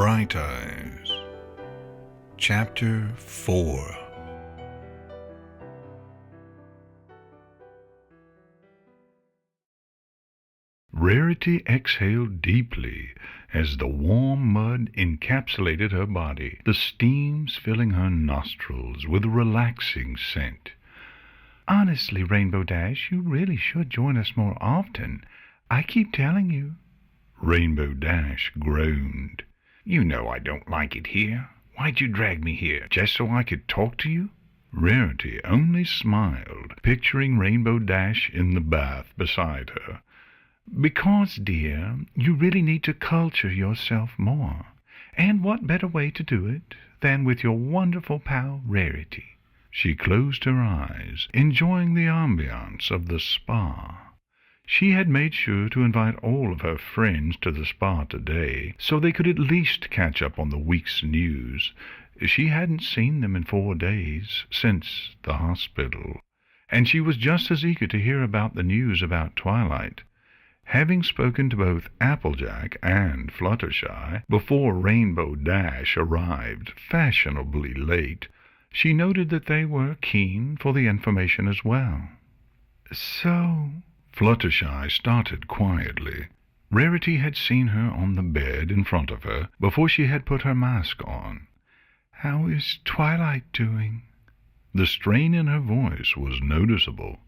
Bright Eyes, Chapter 4. Rarity exhaled deeply as the warm mud encapsulated her body, the steams filling her nostrils with a relaxing scent. Honestly, Rainbow Dash, you really should join us more often. I keep telling you. Rainbow Dash groaned. You know I don't like it here. Why'd you drag me here, just so I could talk to you? Rarity only smiled, picturing Rainbow Dash in the bath beside her. Because, dear, you really need to culture yourself more. And what better way to do it than with your wonderful pal, Rarity? She closed her eyes, enjoying the ambiance of the spa. She had made sure to invite all of her friends to the spa today, so they could at least catch up on the week's news. She hadn't seen them in 4 days, since the hospital, and she was just as eager to hear about the news about Twilight. Having spoken to both Applejack and Fluttershy before Rainbow Dash arrived fashionably late, she noted that they were keen for the information as well. So, Fluttershy started quietly. Rarity had seen her on the bed in front of her before she had put her mask on. How is Twilight doing? The strain in her voice was noticeable.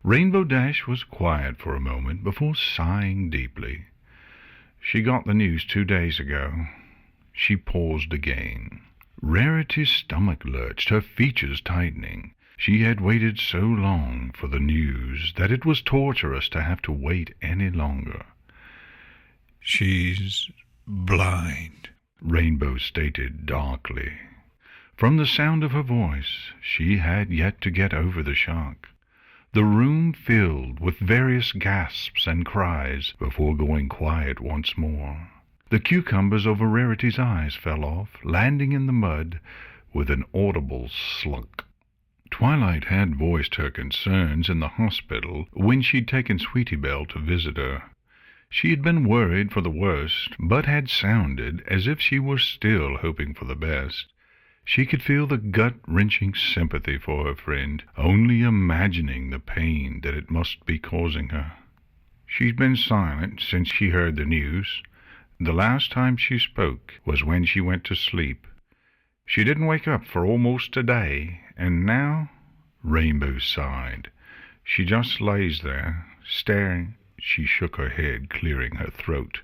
Rainbow Dash was quiet for a moment before sighing deeply. She got the news 2 days ago. She paused again. Rarity's stomach lurched, her features tightening. She had waited so long for the news that it was torturous to have to wait any longer. "She's blind," Rainbow stated darkly. From the sound of her voice, she had yet to get over the shock. The room filled with various gasps and cries before going quiet once more. The cucumbers over Rarity's eyes fell off, landing in the mud with an audible slunk. Twilight had voiced her concerns in the hospital when she'd taken Sweetie Belle to visit her. She had been worried for the worst, but had sounded as if she were still hoping for the best. She could feel the gut-wrenching sympathy for her friend, only imagining the pain that it must be causing her. She's been silent since she heard the news. The last time she spoke was when she went to sleep. She didn't wake up for almost a day, and now, Rainbow sighed. She just lays there, staring. She shook her head, clearing her throat.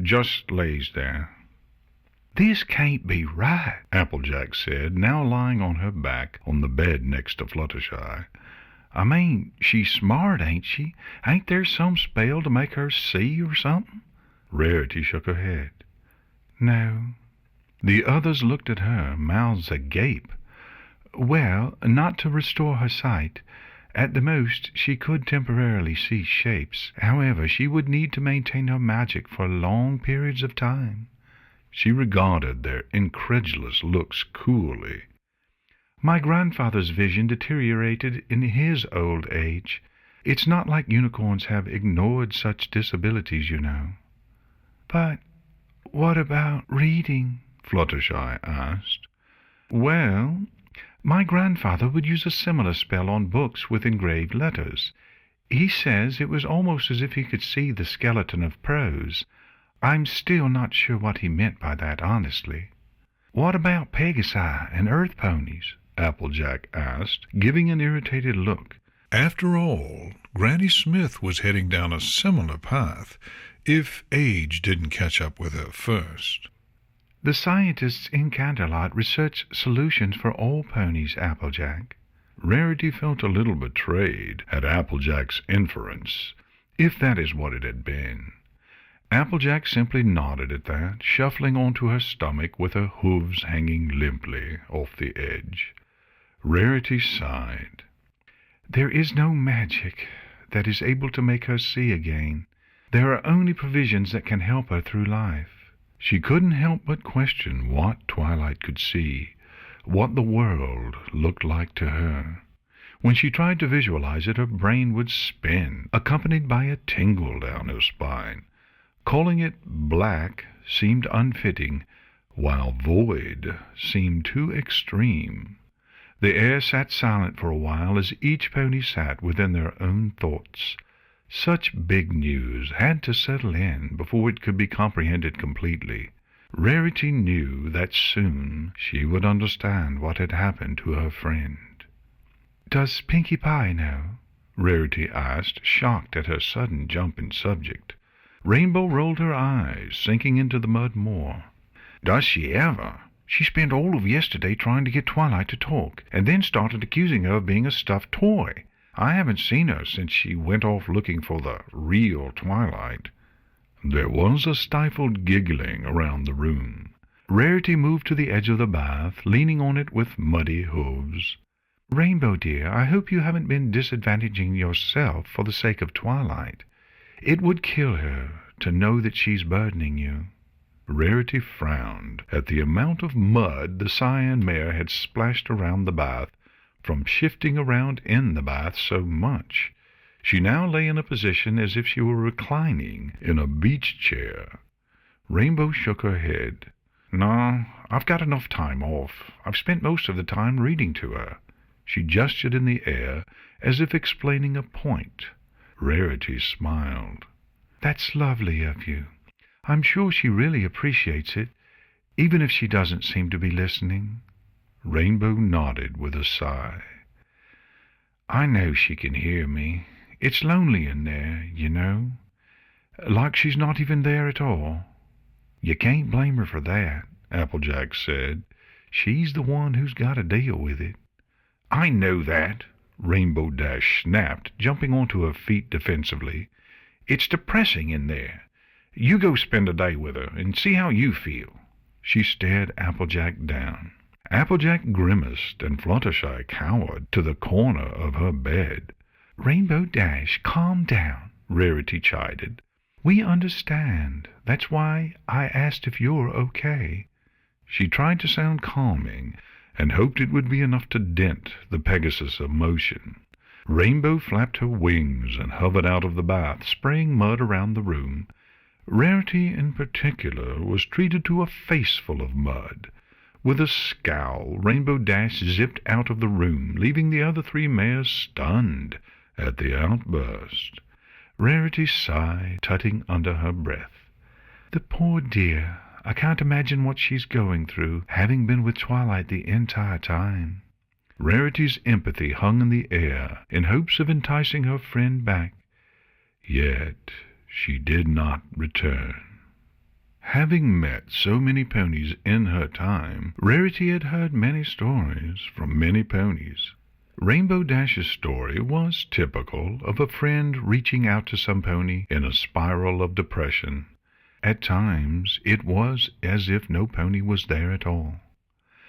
Just lays there. This can't be right, Applejack said, now lying on her back on the bed next to Fluttershy. I mean, she's smart, ain't she? Ain't there some spell to make her see or something? Rarity shook her head. No. The others looked at her, mouths agape. Well, not to restore her sight. At the most, she could temporarily see shapes. However, she would need to maintain her magic for long periods of time. She regarded their incredulous looks coolly. My grandfather's vision deteriorated in his old age. It's not like unicorns have ignored such disabilities, you know. But what about reading? Fluttershy asked. Well, my grandfather would use a similar spell on books with engraved letters. He says it was almost as if he could see the skeleton of prose. I'm still not sure what he meant by that, honestly. What about Pegasi and earth ponies? Applejack asked, giving an irritated look. After all, Granny Smith was heading down a similar path, if age didn't catch up with her first. The scientists in Canterlot research solutions for all ponies, Applejack. Rarity felt a little betrayed at Applejack's inference, if that is what it had been. Applejack simply nodded at that, shuffling onto her stomach with her hooves hanging limply off the edge. Rarity sighed. There is no magic that is able to make her see again. There are only provisions that can help her through life. She couldn't help but question what Twilight could see, what the world looked like to her. When she tried to visualize it, her brain would spin, accompanied by a tingle down her spine. Calling it black seemed unfitting, while void seemed too extreme. The air sat silent for a while as each pony sat within their own thoughts. Such big news had to settle in before it could be comprehended completely. Rarity knew that soon she would understand what had happened to her friend. "Does Pinkie Pie know?" Rarity asked, shocked at her sudden jump in subject. Rainbow rolled her eyes, sinking into the mud more. "Does she ever? She spent all of yesterday trying to get Twilight to talk, and then started accusing her of being a stuffed toy. I haven't seen her since she went off looking for the real Twilight." There was a stifled giggling around the room. Rarity moved to the edge of the bath, leaning on it with muddy hooves. "Rainbow, dear, I hope you haven't been disadvantaging yourself for the sake of Twilight. It would kill her to know that she's burdening you." Rarity frowned at the amount of mud the cyan mare had splashed around the bath from shifting around in the bath so much. She now lay in a position as if she were reclining in a beach chair. Rainbow shook her head. "No, I've got enough time off. I've spent most of the time reading to her." She gestured in the air as if explaining a point. Rarity smiled. "That's lovely of you. I'm sure she really appreciates it, even if she doesn't seem to be listening." Rainbow nodded with a sigh. "I know she can hear me. It's lonely in there, you know. Like she's not even there at all." "You can't blame her for that," Applejack said. "She's the one who's got to deal with it." "I know that," Rainbow Dash snapped, jumping onto her feet defensively. "It's depressing in there. You go spend a day with her and see how you feel." She stared Applejack down. Applejack grimaced and Fluttershy cowered to the corner of her bed. "Rainbow Dash, calm down," Rarity chided. "We understand. That's why I asked if you're okay." She tried to sound calming and hoped it would be enough to dent the Pegasus of motion. Rainbow flapped her wings and hovered out of the bath, spraying mud around the room. Rarity, in particular, was treated to a faceful of mud. With a scowl, Rainbow Dash zipped out of the room, leaving the other three mares stunned at the outburst. Rarity sighed, tutting under her breath. "The poor dear. I can't imagine what she's going through, having been with Twilight the entire time." Rarity's empathy hung in the air in hopes of enticing her friend back. Yet she did not return. Having met so many ponies in her time, Rarity had heard many stories from many ponies. Rainbow Dash's story was typical of a friend reaching out to some pony in a spiral of depression. At times it was as if no pony was there at all.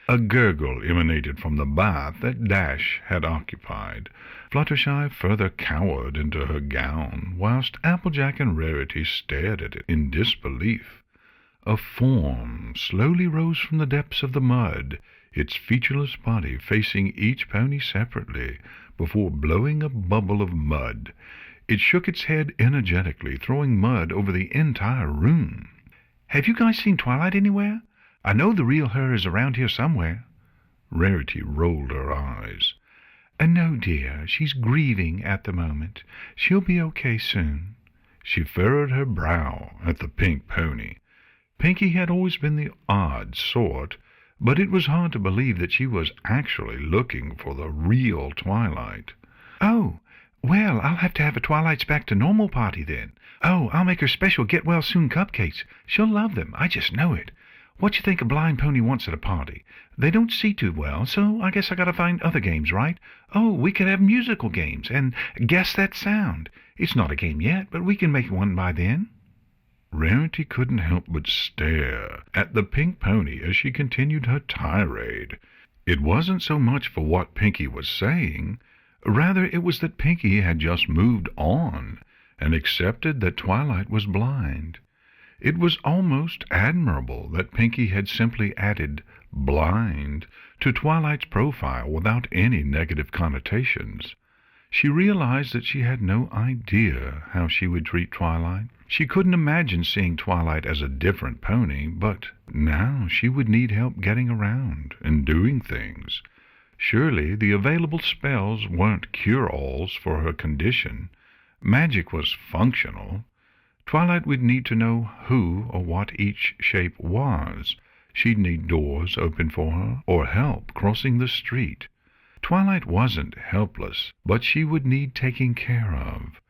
A gurgle emanated from the bath that Dash had occupied. Fluttershy further cowered into her gown, whilst Applejack and Rarity stared at it in disbelief. A form slowly rose from the depths of the mud, its featureless body facing each pony separately, before blowing a bubble of mud. It shook its head energetically, throwing mud over the entire room. "Have you guys seen Twilight anywhere? I know the real her is around here somewhere." Rarity rolled her eyes. "No, dear, she's grieving at the moment. She'll be okay soon." She furrowed her brow at the pink pony. Pinkie had always been the odd sort, but it was hard to believe that she was actually looking for the real Twilight. "Oh, well, I'll have to have a Twilight's back to normal party then. Oh, I'll make her special get-well-soon cupcakes. She'll love them, I just know it. What you think a blind pony wants at a party? They don't see too well, so I guess I gotta find other games, right? Oh, we could have musical games, and guess that sound. It's not a game yet, but we can make one by then." Rarity couldn't help but stare at the pink pony as she continued her tirade. It wasn't so much for what Pinkie was saying, rather it was that Pinkie had just moved on and accepted that Twilight was blind. It was almost admirable that Pinkie had simply added blind to Twilight's profile without any negative connotations. She realized that she had no idea how she would treat Twilight. She couldn't imagine seeing Twilight as a different pony, but now she would need help getting around and doing things. Surely the available spells weren't cure-alls for her condition. Magic was functional. Twilight would need to know who or what each shape was. She'd need doors open for her, or help crossing the street. Twilight wasn't helpless, but she would need taking care of.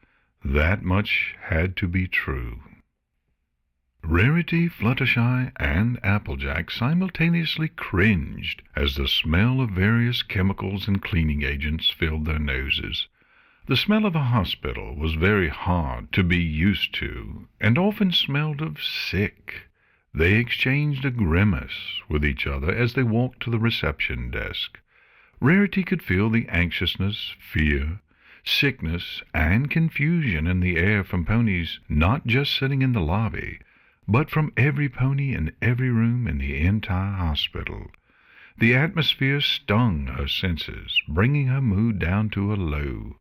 That much had to be true. Rarity, Fluttershy, and Applejack simultaneously cringed as the smell of various chemicals and cleaning agents filled their noses. The smell of a hospital was very hard to be used to, and often smelled of sick. They exchanged a grimace with each other as they walked to the reception desk. Rarity could feel the anxiousness, fear, sickness, and confusion in the air from ponies not just sitting in the lobby, but from every pony in every room in the entire hospital. The atmosphere stung her senses, bringing her mood down to a low.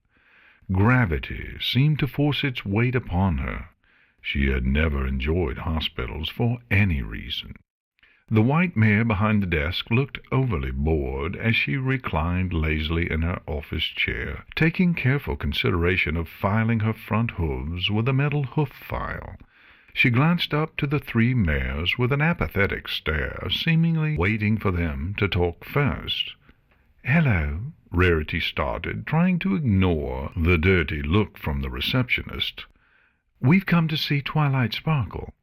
Gravity seemed to force its weight upon her. She had never enjoyed hospitals for any reason. The white mare behind the desk looked overly bored as she reclined lazily in her office chair, taking careful consideration of filing her front hooves with a metal hoof file. She glanced up to the three mares with an apathetic stare, seemingly waiting for them to talk first. "Hello," Rarity started, trying to ignore the dirty look from the receptionist. "We've come to see Twilight Sparkle.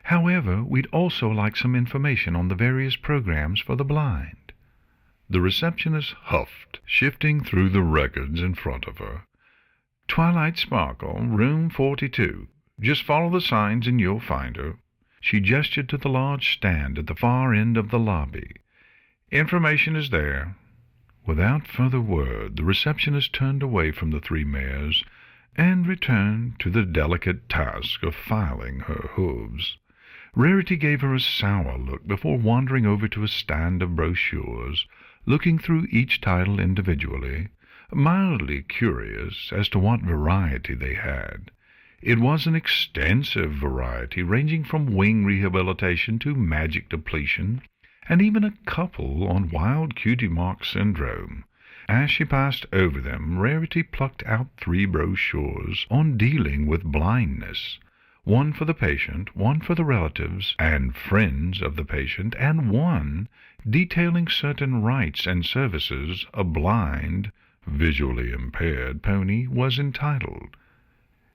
However, we'd also like some information on the various programs for the blind." The receptionist huffed, shifting through the records in front of her. "Twilight Sparkle, room 42. Just follow the signs and you'll find her." She gestured to the large stand at the far end of the lobby. "Information is there." Without further word, the receptionist turned away from the three mares and returned to the delicate task of filing her hooves. Rarity gave her a sour look before wandering over to a stand of brochures, looking through each title individually, mildly curious as to what variety they had. It was an extensive variety, ranging from wing rehabilitation to magic depletion, and even a couple on wild cutie mark syndrome. As she passed over them, Rarity plucked out 3 brochures on dealing with blindness. One for the patient, one for the relatives and friends of the patient, and one detailing certain rights and services a blind, visually impaired pony was entitled.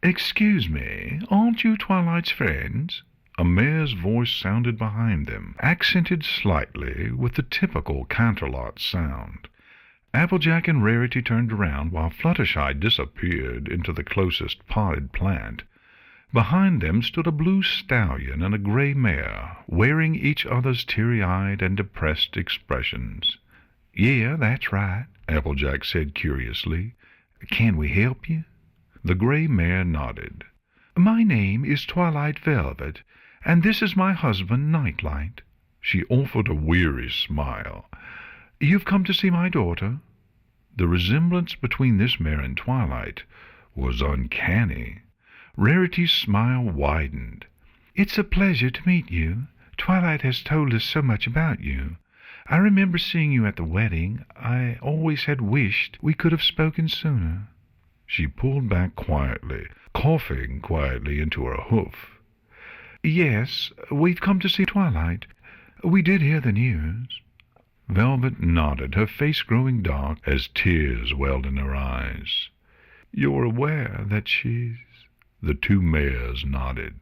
"Excuse me, aren't you Twilight's friends?" A mare's voice sounded behind them, accented slightly with the typical Canterlot sound. Applejack and Rarity turned around while Fluttershy disappeared into the closest potted plant. Behind them stood a blue stallion and a gray mare, wearing each other's teary-eyed and depressed expressions. "Yeah, that's right," Applejack said curiously. "Can we help you?" The gray mare nodded. "My name is Twilight Velvet, and this is my husband, Nightlight." She offered a weary smile. "You've come to see my daughter?" The resemblance between this mare and Twilight was uncanny. Rarity's smile widened. "It's a pleasure to meet you. Twilight has told us so much about you. I remember seeing you at the wedding. I always had wished we could have spoken sooner." She pulled back quietly, coughing quietly into her hoof. "Yes, we've come to see Twilight. We did hear the news." Velvet nodded, her face growing dark as tears welled in her eyes. "You're aware that she's—" The 2 mares nodded.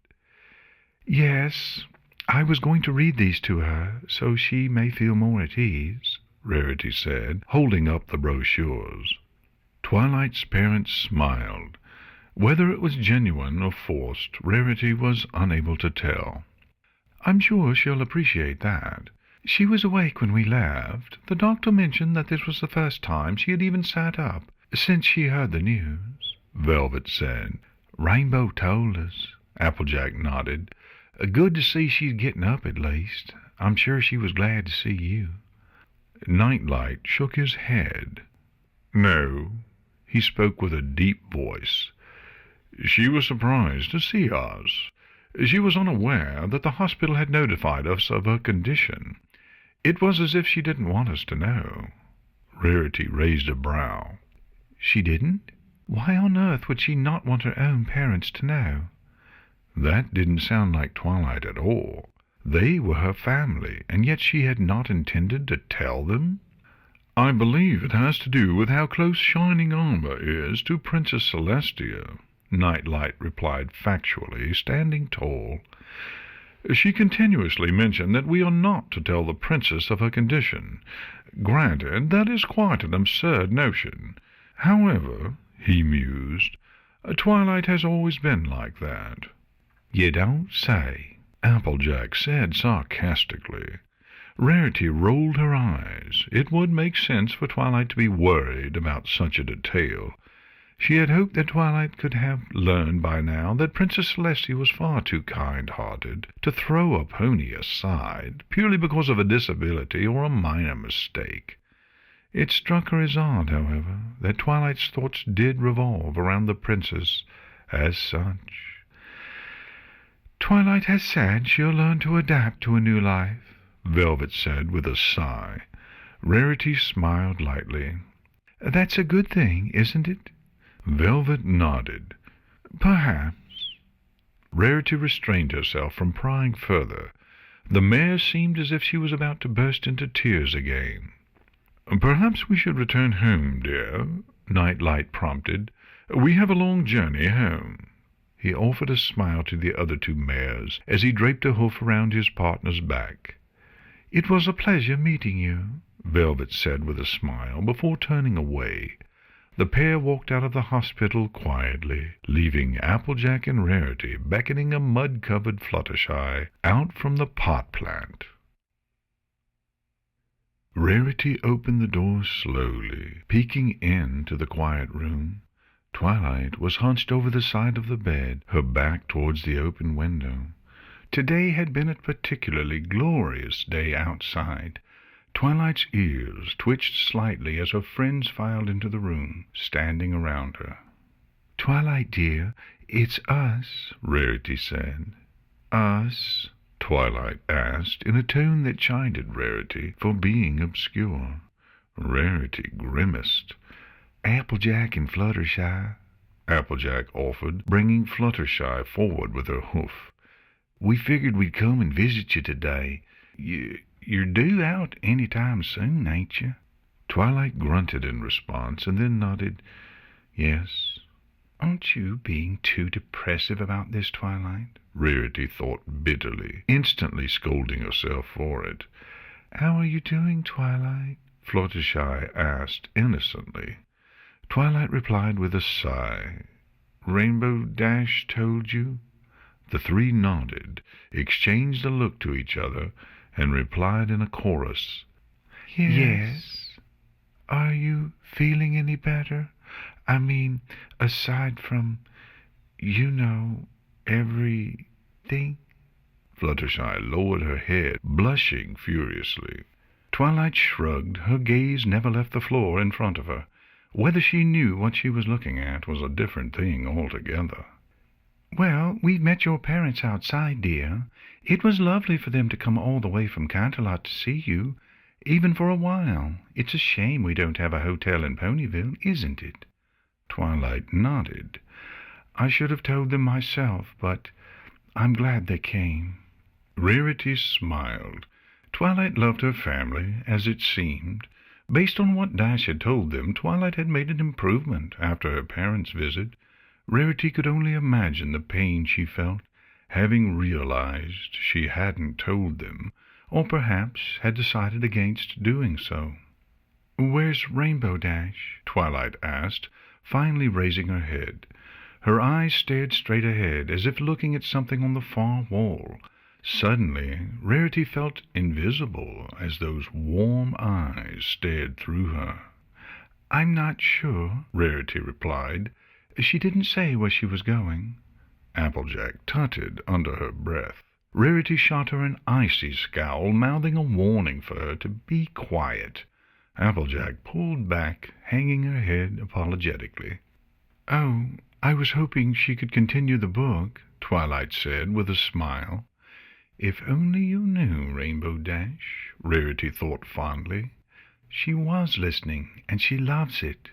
"Yes, I was going to read these to her, so she may feel more at ease," Rarity said, holding up the brochures. Twilight's parents smiled. Whether it was genuine or forced, Rarity was unable to tell. "I'm sure she'll appreciate that. She was awake when we left. The doctor mentioned that this was the first time she had even sat up since she heard the news," Velvet said. "Rainbow told us," Applejack nodded. "Good to see she's getting up at least. I'm sure she was glad to see you." Nightlight shook his head. "No," he spoke with a deep voice. She was surprised to see us. She was unaware that the hospital had notified us of her condition. It was as if she didn't want us to know. Rarity raised a brow. She didn't? Why on earth would she not want her own parents to know? That didn't sound like Twilight at all. They were her family, and yet she had not intended to tell them? I believe it has to do with how close Shining Armor is to Princess Celestia, Nightlight replied factually, standing tall. She continuously mentioned that we are not to tell the princess of her condition. Granted, that is quite an absurd notion. However, he mused, Twilight has always been like that. You don't say, Applejack said sarcastically. Rarity rolled her eyes. It would make sense for Twilight to be worried about such a detail. She had hoped that Twilight could have learned by now that Princess Celestia was far too kind-hearted to throw a pony aside purely because of a disability or a minor mistake. It struck her as odd, however, that Twilight's thoughts did revolve around the princess as such. Twilight has said she'll learn to adapt to a new life, Velvet said with a sigh. Rarity smiled lightly. That's a good thing, isn't it? Velvet nodded. Perhaps. Rarity restrained herself from prying further. The mare seemed as if she was about to burst into tears again. Perhaps we should return home, dear, Nightlight prompted. We have a long journey home. He offered a smile to the other two mares as he draped a hoof around his partner's back. It was a pleasure meeting you, Velvet said with a smile before turning away. The pair walked out of the hospital quietly, leaving Applejack and Rarity beckoning a mud-covered Fluttershy out from the pot plant. Rarity opened the door slowly, peeking into the quiet room. Twilight was hunched over the side of the bed, her back towards the open window. Today had been a particularly glorious day outside. Twilight's ears twitched slightly as her friends filed into the room, standing around her. "Twilight, dear, it's us," Rarity said. "Us?" Twilight asked, in a tone that chided Rarity for being obscure. Rarity grimaced. "Applejack and Fluttershy," Applejack offered, bringing Fluttershy forward with her hoof. "We figured we'd come and visit you today. You're due out any time soon, ain't you?" Twilight grunted in response and then nodded. "Yes." "Aren't you being too depressive about this, Twilight?" Rarity thought bitterly, instantly scolding herself for it. "How are you doing, Twilight?" Fluttershy asked innocently. Twilight replied with a sigh. "Rainbow Dash told you?" The three nodded, exchanged a look to each other, and replied in a chorus. Yes. "Are you feeling any better? I mean, aside from, everything?" Fluttershy lowered her head, blushing furiously. Twilight shrugged. Her gaze never left the floor in front of her. Whether she knew what she was looking at was a different thing altogether. "Well, we met your parents outside, dear. It was lovely for them to come all the way from Canterlot to see you, even for a while. It's a shame we don't have a hotel in Ponyville, isn't it?" Twilight nodded. "I should have told them myself, but I'm glad they came." Rarity smiled. Twilight loved her family, as it seemed. Based on what Dash had told them, Twilight had made an improvement after her parents' visit. Rarity could only imagine the pain she felt, having realized she hadn't told them, or perhaps had decided against doing so. "Where's Rainbow Dash?" Twilight asked, finally raising her head. Her eyes stared straight ahead, as if looking at something on the far wall. Suddenly, Rarity felt invisible as those warm eyes stared through her. "I'm not sure," Rarity replied. "She didn't say where she was going." Applejack tutted under her breath. Rarity shot her an icy scowl, mouthing a warning for her to be quiet. Applejack pulled back, hanging her head apologetically. "Oh, I was hoping she could continue the book, Twilight said with a smile. If only you knew, Rainbow Dash, Rarity thought fondly. She was listening, and she loves it.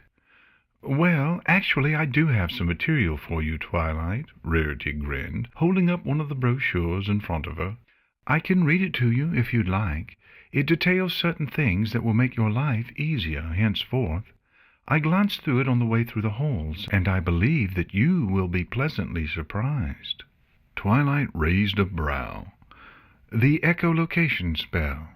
Well, actually, I do have some material for you, Twilight, Rarity grinned, holding up one of the brochures in front of her. I can read it to you if you'd like. It details certain things that will make your life easier henceforth. I glanced through it on the way through the halls, and I believe that you will be pleasantly surprised. Twilight raised a brow. The echolocation spell.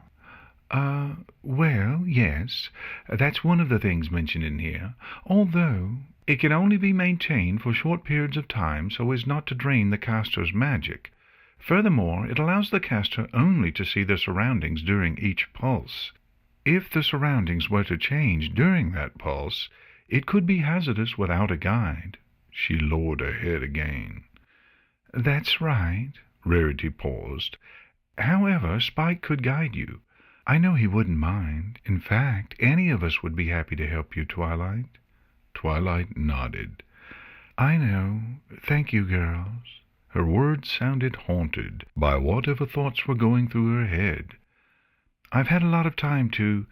Well, yes, that's one of the things mentioned in here, although it can only be maintained for short periods of time so as not to drain the caster's magic. Furthermore, it allows the caster only to see their surroundings during each pulse. If the surroundings were to change during that pulse, it could be hazardous without a guide. She lowered her head again. That's right. Rarity paused. However, Spike could guide you. I know he wouldn't mind. In fact, any of us would be happy to help you, Twilight. Twilight nodded. I know. Thank you, girls. Her words sounded haunted by whatever thoughts were going through her head. I've had a lot of time to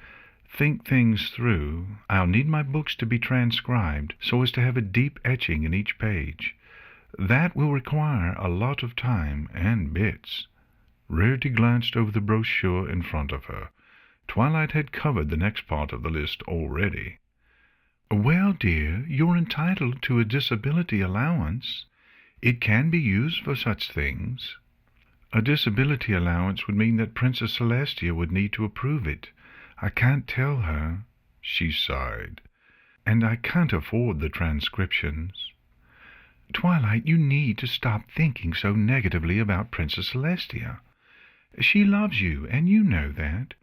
think things through. I'll need my books to be transcribed so as to have a deep etching in each page. That will require a lot of time and bits. Rarity glanced over the brochure in front of her. Twilight had covered the next part of the list already. Well, dear, you're entitled to a disability allowance. It can be used for such things. A disability allowance would mean that Princess Celestia would need to approve it. I can't tell her, she sighed, and I can't afford the transcriptions. Twilight, you need to stop thinking so negatively about Princess Celestia. She loves you, and you know that.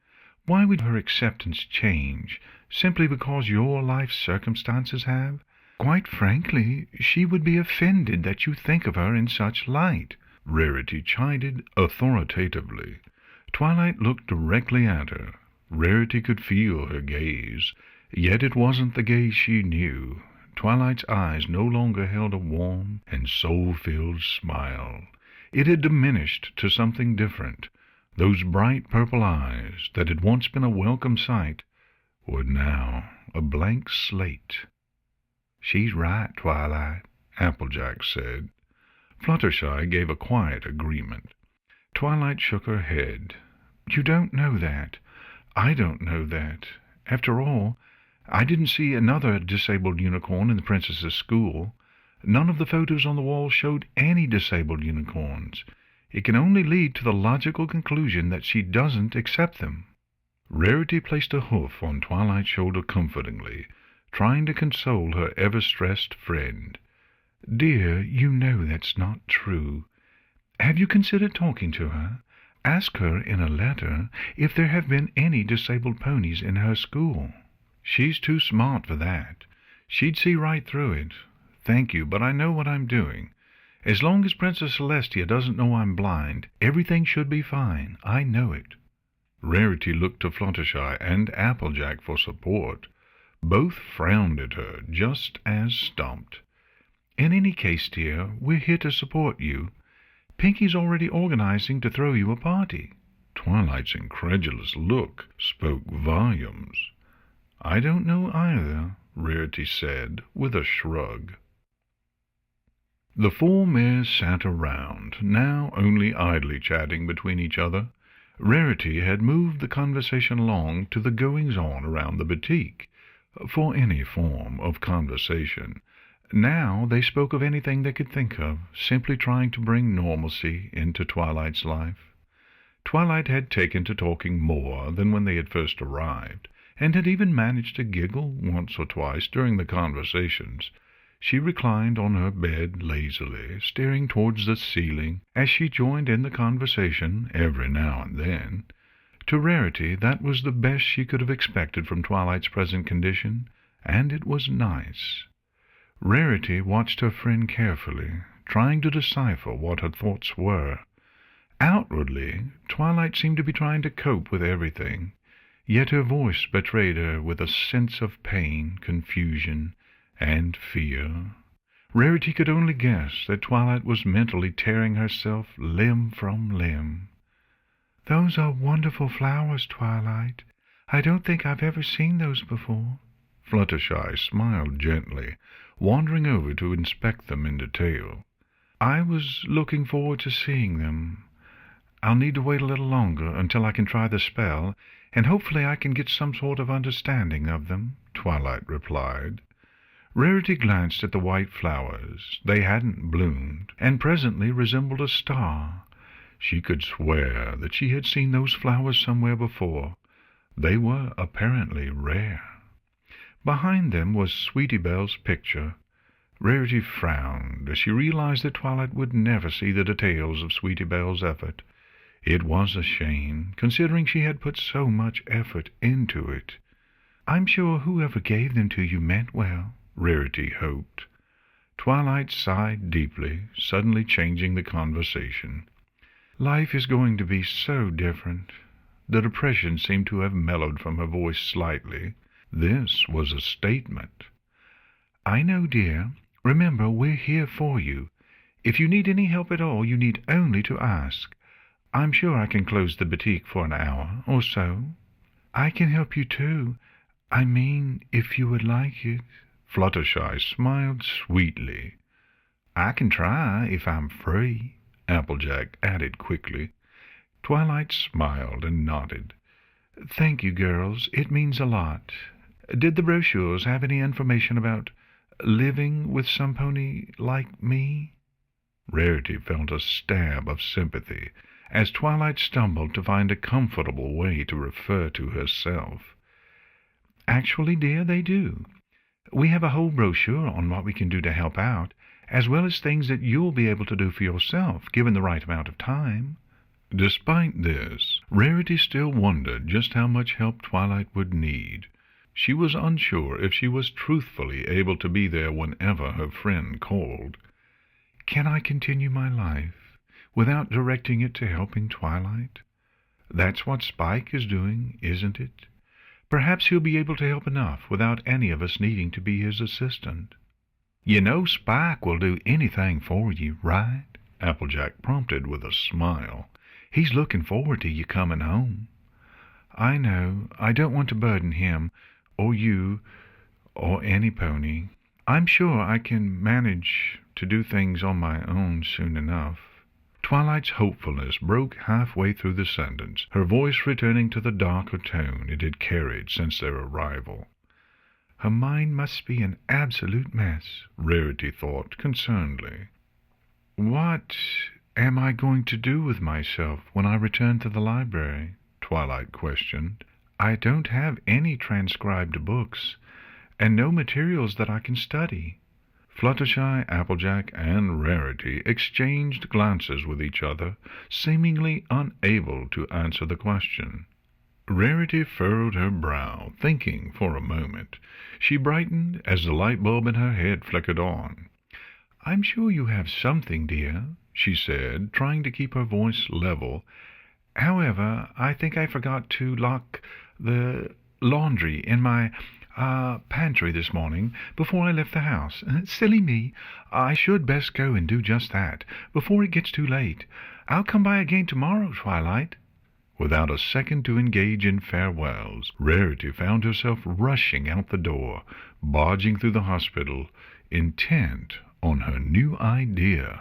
Why would her acceptance change simply because your life circumstances have? Quite frankly, she would be offended that you think of her in such light, Rarity chided authoritatively. Twilight looked directly at her. Rarity could feel her gaze, yet it wasn't the gaze she knew. Twilight's eyes no longer held a warm and soul-filled smile. It had diminished to something different. Those bright purple eyes that had once been a welcome sight were now a blank slate. She's right, Twilight, Applejack said. Fluttershy gave a quiet agreement. Twilight shook her head. You don't know that. I don't know that. After all, I didn't see another disabled unicorn in the princess's school. None of the photos on the wall showed any disabled unicorns. It can only lead to the logical conclusion that she doesn't accept them. Rarity placed a hoof on Twilight's shoulder comfortingly, trying to console her ever-stressed friend. Dear, you know that's not true. Have you considered talking to her? Ask her in a letter if there have been any disabled ponies in her school. She's too smart for that. She'd see right through it. Thank you, but I know what I'm doing. As long as Princess Celestia doesn't know I'm blind, everything should be fine. I know it. Rarity looked to Fluttershy and Applejack for support. Both frowned at her, just as stumped. In any case, dear, we're here to support you. Pinkie's already organizing to throw you a party. Twilight's incredulous look spoke volumes. I don't know either, Rarity said, with a shrug. The four mares sat around, now only idly chatting between each other. Rarity had moved the conversation along to the goings-on around the boutique, for any form of conversation. Now they spoke of anything they could think of, simply trying to bring normalcy into Twilight's life. Twilight had taken to talking more than when they had first arrived, and had even managed to giggle once or twice during the conversations. She reclined on her bed lazily, staring towards the ceiling as she joined in the conversation every now and then. To Rarity, that was the best she could have expected from Twilight's present condition, and it was nice. Rarity watched her friend carefully, trying to decipher what her thoughts were. Outwardly, Twilight seemed to be trying to cope with everything, yet her voice betrayed her with a sense of pain, confusion, and fear. Rarity could only guess that Twilight was mentally tearing herself limb from limb. "Those are wonderful flowers, Twilight. I don't think I've ever seen those before." Fluttershy smiled gently, wandering over to inspect them in detail. "I was looking forward to seeing them. I'll need to wait a little longer until I can try the spell, and hopefully I can get some sort of understanding of them," Twilight replied. Rarity glanced at the white flowers. They hadn't bloomed, and presently resembled a star. She could swear that she had seen those flowers somewhere before. They were apparently rare. Behind them was Sweetie Belle's picture. Rarity frowned as she realized that Twilight would never see the details of Sweetie Belle's effort. It was a shame, considering she had put so much effort into it. "I'm sure whoever gave them to you meant well," Rarity hoped. Twilight sighed deeply, suddenly changing the conversation. "Life is going to be so different." The depression seemed to have mellowed from her voice slightly. This was a statement. "I know, dear. Remember, we're here for you. If you need any help at all, you need only to ask. I'm sure I can close the boutique for an hour or so." "I can help you too. I mean, if you would like it." Fluttershy smiled sweetly. "I can try if I'm free," Applejack added quickly. Twilight smiled and nodded. "Thank you, girls. It means a lot. Did the brochures have any information about living with some pony like me?" Rarity felt a stab of sympathy as Twilight stumbled to find a comfortable way to refer to herself. "Actually, dear, they do. We have a whole brochure on what we can do to help out, as well as things that you'll be able to do for yourself, given the right amount of time." Despite this, Rarity still wondered just how much help Twilight would need. She was unsure if she was truthfully able to be there whenever her friend called. "Can I continue my life without directing it to helping Twilight? That's what Spike is doing, isn't it? Perhaps he'll be able to help enough without any of us needing to be his assistant." "You know Spike will do anything for you, right?" Applejack prompted with a smile. "He's looking forward to you coming home." "I know. I don't want to burden him, or you, or any pony. I'm sure I can manage to do things on my own soon enough." Twilight's hopefulness broke halfway through the sentence, her voice returning to the darker tone it had carried since their arrival. "Her mind must be an absolute mess," Rarity thought concernedly. "What am I going to do with myself when I return to the library?" Twilight questioned. "I don't have any transcribed books, and no materials that I can study." Fluttershy, Applejack, and Rarity exchanged glances with each other, seemingly unable to answer the question. Rarity furrowed her brow, thinking for a moment. She brightened as the light bulb in her head flickered on. "I'm sure you have something, dear," she said, trying to keep her voice level. "However, I think I forgot to lock the laundry in my pantry this morning before I left the house. Silly me. I should best go and do just that before it gets too late. I'll come by again tomorrow, Twilight." Without a second to engage in farewells, Rarity found herself rushing out the door, barging through the hospital, intent on her new idea.